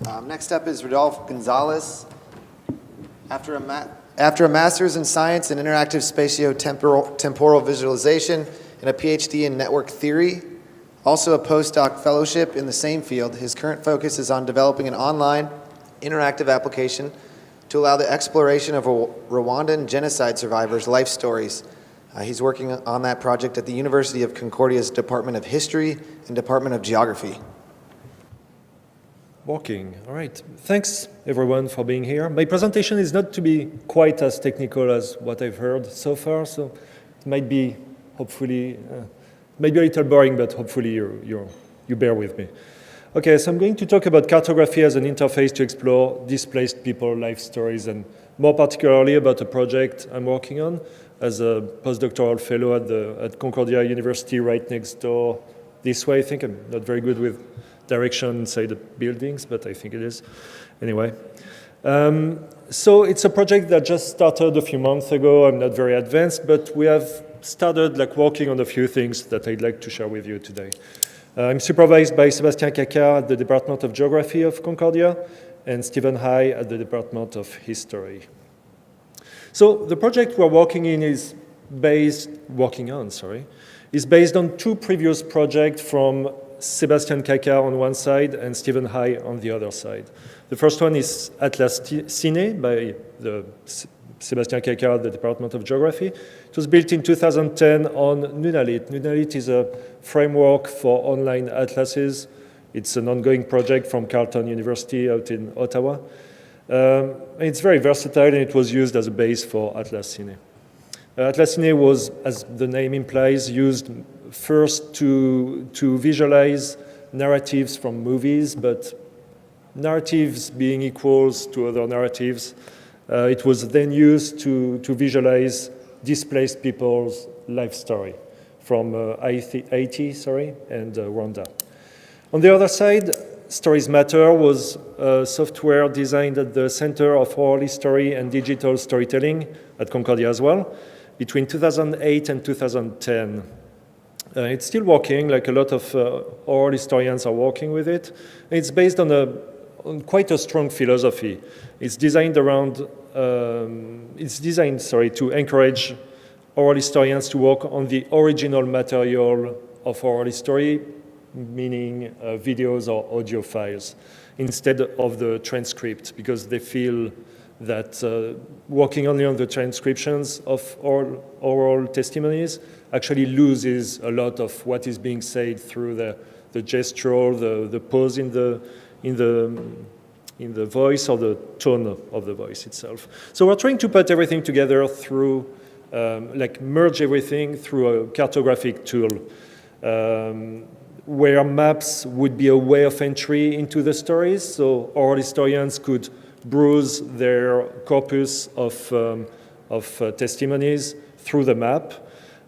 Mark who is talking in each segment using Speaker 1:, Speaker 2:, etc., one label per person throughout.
Speaker 1: Next up is Rodolphe Gonzales. After a master's in science and interactive spatio-temporal visualization and a PhD in network theory, also a postdoc fellowship in the same field, his current focus is on developing an online interactive application to allow the exploration of Rwandan genocide survivors' life stories. He's working on that project at the University of Concordia's Department of History and Department of Geography.
Speaker 2: Working. All right. Thanks, everyone, for being here. My presentation is not to be quite as technical as what I've heard so far, so it might be, hopefully, maybe a little boring, but hopefully you bear with me. Okay, so I'm going to talk about cartography as an interface to explore displaced people life stories, and more particularly about a project I'm working on as a postdoctoral fellow at Concordia University right next door this way. I think I'm not very good with direction inside the buildings, but I think it is. Anyway, so it's a project that just started a few months ago. I'm not very advanced, but we have started working on a few things that I'd like to share with you today. I'm supervised by Sébastien Caquard at the Department of Geography of Concordia and Stephen High at the Department of History. So the project we're working on two previous projects from Sébastien Caquard on one side and Stephen High on the other side. The first one is Atlas Cine by the Sébastien Caquard, the Department of Geography. It was built in 2010 on Nunalit. Nunalit is a framework for online atlases. It's an ongoing project from Carleton University out in Ottawa. It's very versatile, and it was used as a base for Atlas Cine. Atlas Cine was, as the name implies, used first to visualize narratives from movies, but narratives being equals to other narratives, it was then used to visualize displaced people's life story from Haiti and Rwanda. On the other side, Stories Matter was software designed at the Center of Oral History and Digital Storytelling at Concordia as well, between 2008 and 2010. It's still working, like a lot of oral historians are working with it. It's based on quite a strong philosophy. It's designed to encourage oral historians to work on the original material of oral history, meaning videos or audio files, instead of the transcript, because they feel that working only on the transcriptions of oral testimonies actually loses a lot of what is being said through the gestural, the pause in the voice or the tone of the voice itself. So we're trying to put everything together through, merge everything through a cartographic tool, where maps would be a way of entry into the stories, so oral historians could browse their corpus of testimonies through the map.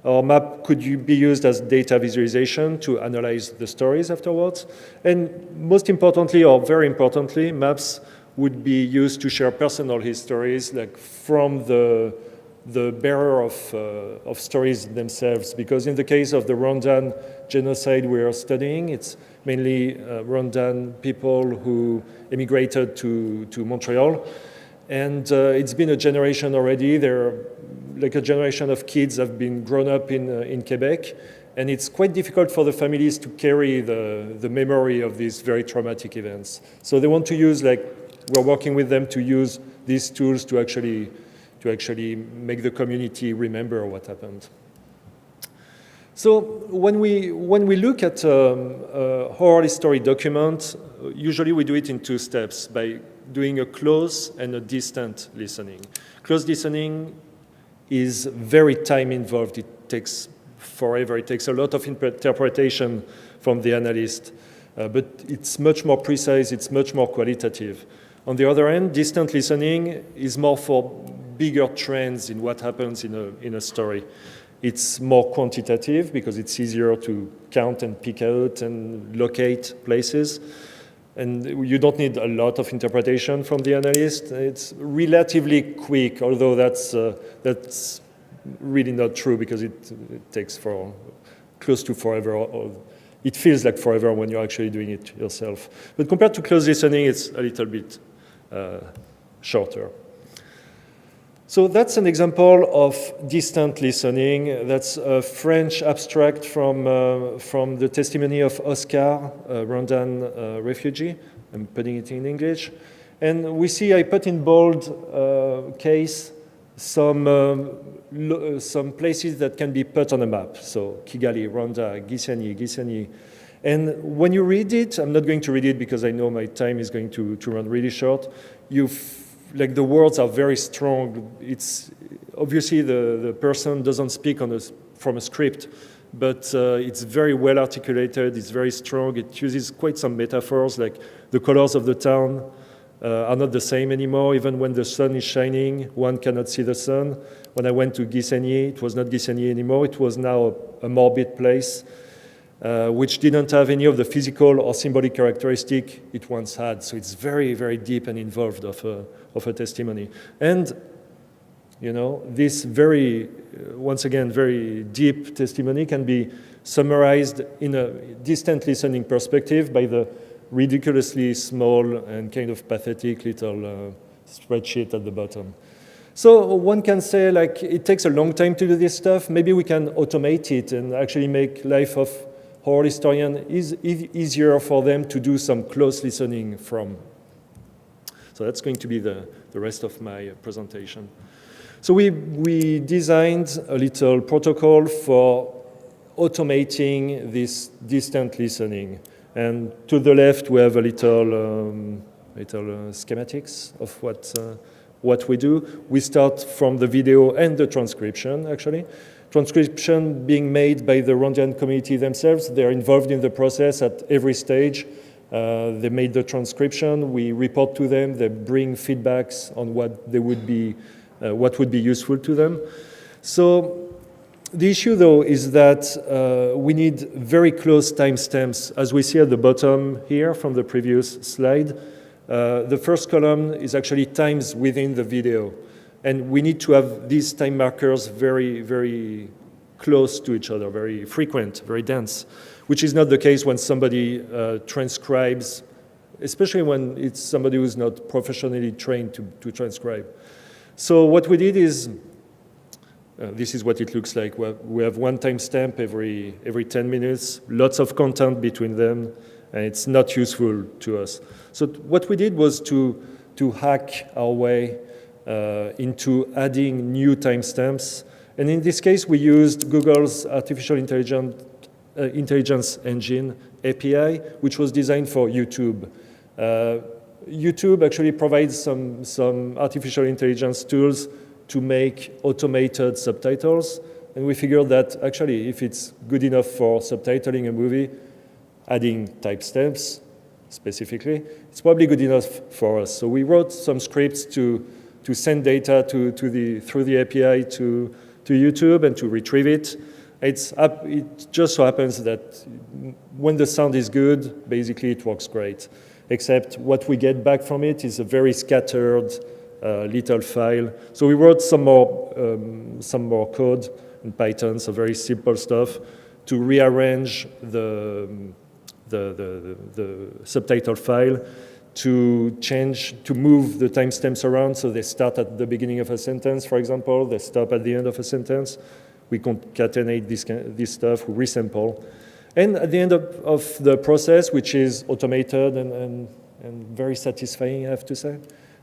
Speaker 2: Our map could be used as data visualization to analyze the stories afterwards. And most importantly, or very importantly, maps would be used to share personal histories, from the bearer of stories themselves. Because in the case of the Rwandan genocide we are studying, it's mainly Rwandan people who emigrated to Montreal. And it's been a generation already. A generation of kids have been grown up in Quebec, and it's quite difficult for the families to carry the memory of these very traumatic events. So they want to use, we're working with them to use these tools to actually make the community remember what happened. So when we look at oral history document, usually we do it in two steps, by doing a close and a distant listening. Close listening is very time involved. It takes forever. It takes a lot of interpretation from the analyst, but it's much more precise. It's much more qualitative. On the other hand, distant listening is more for bigger trends in what happens in a story. It's more quantitative because it's easier to count and pick out and locate places. And you don't need a lot of interpretation from the analyst. It's relatively quick, although that's really not true, because it takes for close to forever it feels like forever when you're actually doing it yourself. But compared to close listening, it's a little bit shorter. So that's an example of distant listening. That's a French abstract from the testimony of Oscar, a Rwandan refugee. I'm putting it in English. And we see, I put in bold case some places that can be put on a map. So Kigali, Rwanda, Gisenyi. And when you read it, I'm not going to read it because I know my time is going to run really short. Like the words are very strong. It's obviously the person doesn't speak from a script, but it's very well articulated. It's very strong. It uses quite some metaphors, like the colors of the town are not the same anymore. Even when the sun is shining, one cannot see the sun. When I went to Gisenyi, it was not Gisenyi anymore. It was now a morbid place, which didn't have any of the physical or symbolic characteristic it once had. So it's very, very deep and involved of a testimony. And, this very, once again, very deep testimony can be summarized in a distant listening perspective by the ridiculously small and kind of pathetic little spreadsheet at the bottom. So one can say, like, it takes a long time to do this stuff. Maybe we can automate it and actually make life of oral historian easier for them to do some close listening from. So that's going to be the rest of my presentation. So we designed a little protocol for automating this distant listening. And to the left, we have a little schematics of what we do. We start from the video and the transcription, actually. Transcription being made by the Rwandan community themselves. They're involved in the process at every stage. They made the transcription. We report to them. They bring feedbacks on what would be useful to them. So the issue, though, is that we need very close timestamps, as we see at the bottom here from the previous slide. The first column is actually times within the video. And we need to have these time markers very, very close to each other, very frequent, very dense, which is not the case when somebody transcribes, especially when it's somebody who's not professionally trained to transcribe. So what we did is, this is what it looks like. We have one timestamp every 10 minutes, lots of content between them, and it's not useful to us. So what we did was to hack our way into adding new timestamps. And in this case, we used Google's artificial intelligence engine API, which was designed for YouTube. YouTube actually provides some artificial intelligence tools to make automated subtitles. And we figured that actually, if it's good enough for subtitling a movie, adding timestamps specifically, it's probably good enough for us. So we wrote some scripts to send data through the API to YouTube and to retrieve it. It just so happens that when the sound is good, basically it works great. Except what we get back from it is a very scattered little file. So we wrote some more code in Python, so very simple stuff, to rearrange the subtitle file, to move the timestamps around, so they start at the beginning of a sentence, for example, they stop at the end of a sentence. We concatenate this stuff, we resample. And at the end of the process, which is automated and very satisfying, I have to say,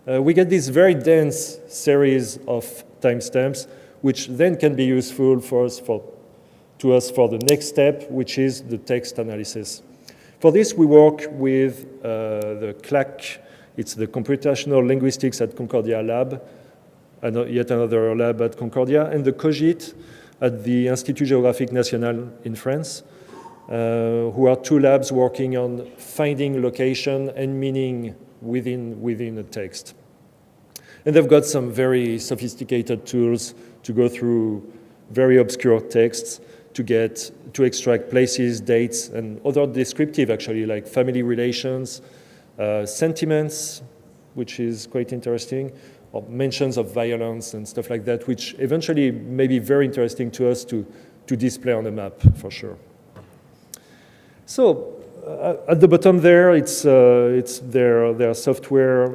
Speaker 2: we get this very dense series of timestamps, which then can be useful to us for the next step, which is the text analysis. For this, we work with the CLAC. It's the Computational Linguistics at Concordia lab, and yet another lab at Concordia, and the COGIT at the Institut Géographique National in France, who are two labs working on finding location and meaning within a text. And they've got some very sophisticated tools to go through very obscure texts to extract places, dates, and other descriptive, actually, like family relations, sentiments, which is quite interesting, or mentions of violence and stuff like that, which eventually may be very interesting to us to display on a map, for sure. So at the bottom there, it's their software,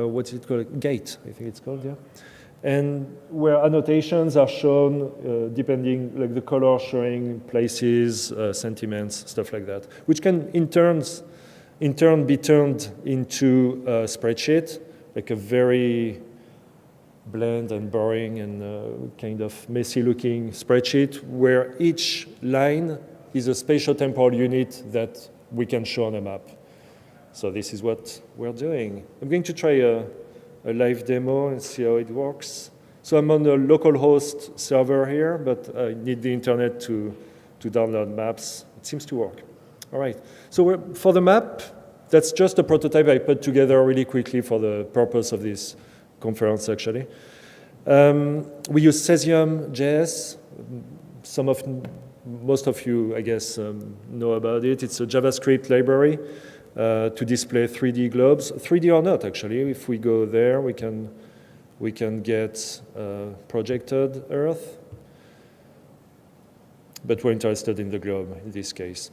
Speaker 2: what's it called? Gate, I think it's called, yeah. And where annotations are shown depending, like the color showing places, sentiments, stuff like that, which can in turn be turned into a spreadsheet, like a very bland and boring and kind of messy looking spreadsheet where each line is a spatial temporal unit that we can show on a map. So this is what we're doing. I'm going to try a live demo and see how it works. So I'm on a localhost server here, but I need the internet to download maps. It seems to work. All right. So for the map, that's just a prototype I put together really quickly for the purpose of this conference, actually. We use Cesium.js. Most of you, I guess, know about it. It's a JavaScript library to display 3D globes. 3D or not, actually. If we go there, we can get projected Earth. But we're interested in the globe in this case.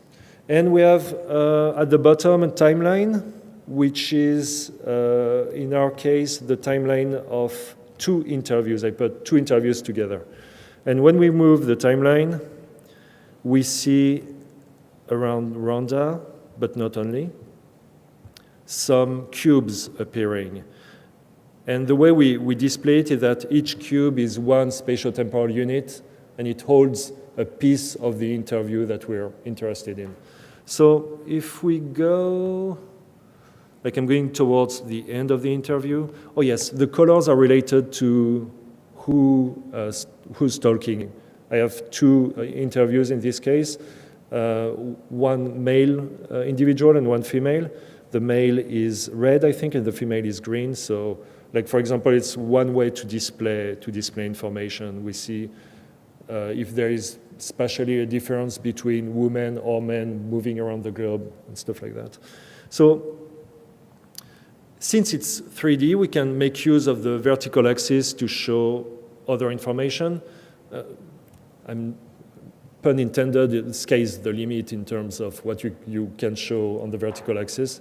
Speaker 2: And we have at the bottom a timeline, which is, in our case, the timeline of 2 interviews. I put 2 interviews together. And when we move the timeline, we see around Rwanda, but not only, some cubes appearing. And the way we display it is that each cube is one spatial temporal unit, and it holds a piece of the interview that we're interested in. So if we go, like I'm going towards the end of the interview. Oh yes, the colors are related to who's talking. I have 2 interviews in this case, one male individual and one female. The male is red, I think, and the female is green. So, like for example, it's one way to display information. We see if there is spatially a difference between women or men moving around the globe and stuff like that. So, since it's 3D, we can make use of the vertical axis to show other information. Pun intended, the sky's the limit in terms of what you can show on the vertical axis.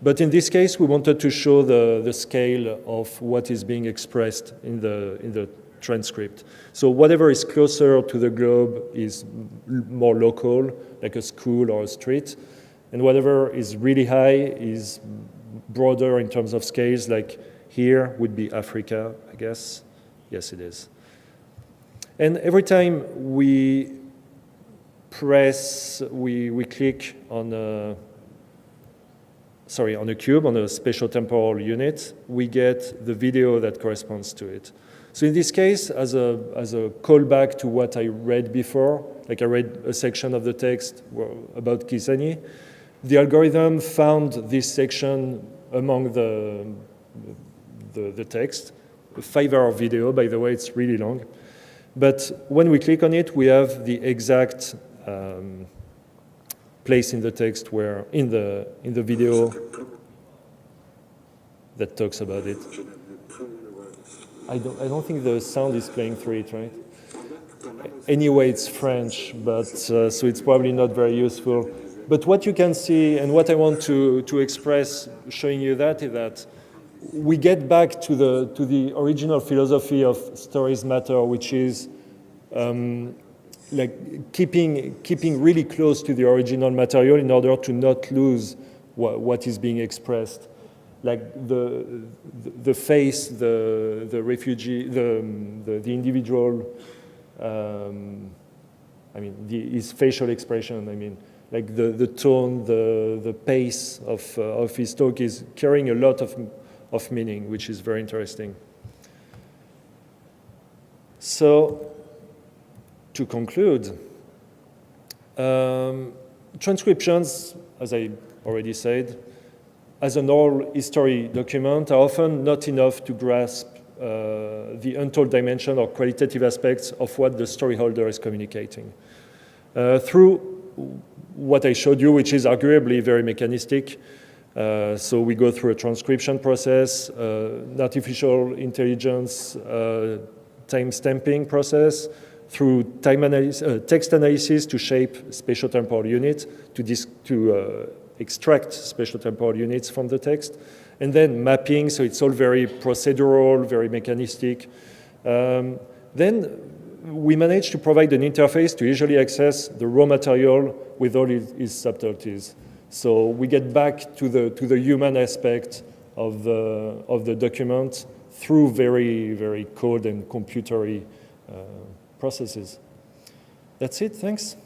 Speaker 2: But in this case, we wanted to show the scale of what is being expressed in the transcript. So whatever is closer to the globe is more local, like a school or a street. And whatever is really high is broader in terms of scales, like here would be Africa, I guess. Yes, it is. And every time we click on a cube, on a spatial temporal unit, we get the video that corresponds to it. So in this case, as a callback to what I read before, like I read a section of the text about Kisani, the algorithm found this section among the text. A 5-hour video, by the way, it's really long. But when we click on it, we have the exact place in the text where in the video that talks about it. I don't think the sound is playing through it, right? Anyway, it's French, but so it's probably not very useful. But what you can see, and what I want to express, showing you that, is that we get back to the original philosophy of stories matter, which is like keeping really close to the original material in order to not lose what is being expressed. Like the face, the refugee, the individual. His facial expression. Like the tone, the pace of his talk is carrying a lot of meaning, which is very interesting. So, to conclude, transcriptions, as I already said, as an oral history document, are often not enough to grasp the untold dimension or qualitative aspects of what the storyholder is communicating. Through what I showed you, which is arguably very mechanistic, so we go through a transcription process, an artificial intelligence time stamping process, through text analysis to shape spatiotemporal units, to extract spatiotemporal units from the text, and then mapping, so it's all very procedural, very mechanistic. Then we managed to provide an interface to easily access the raw material with all its subtleties. So we get back to the human aspect of the document through very, very code and computery processes. That's it, thanks.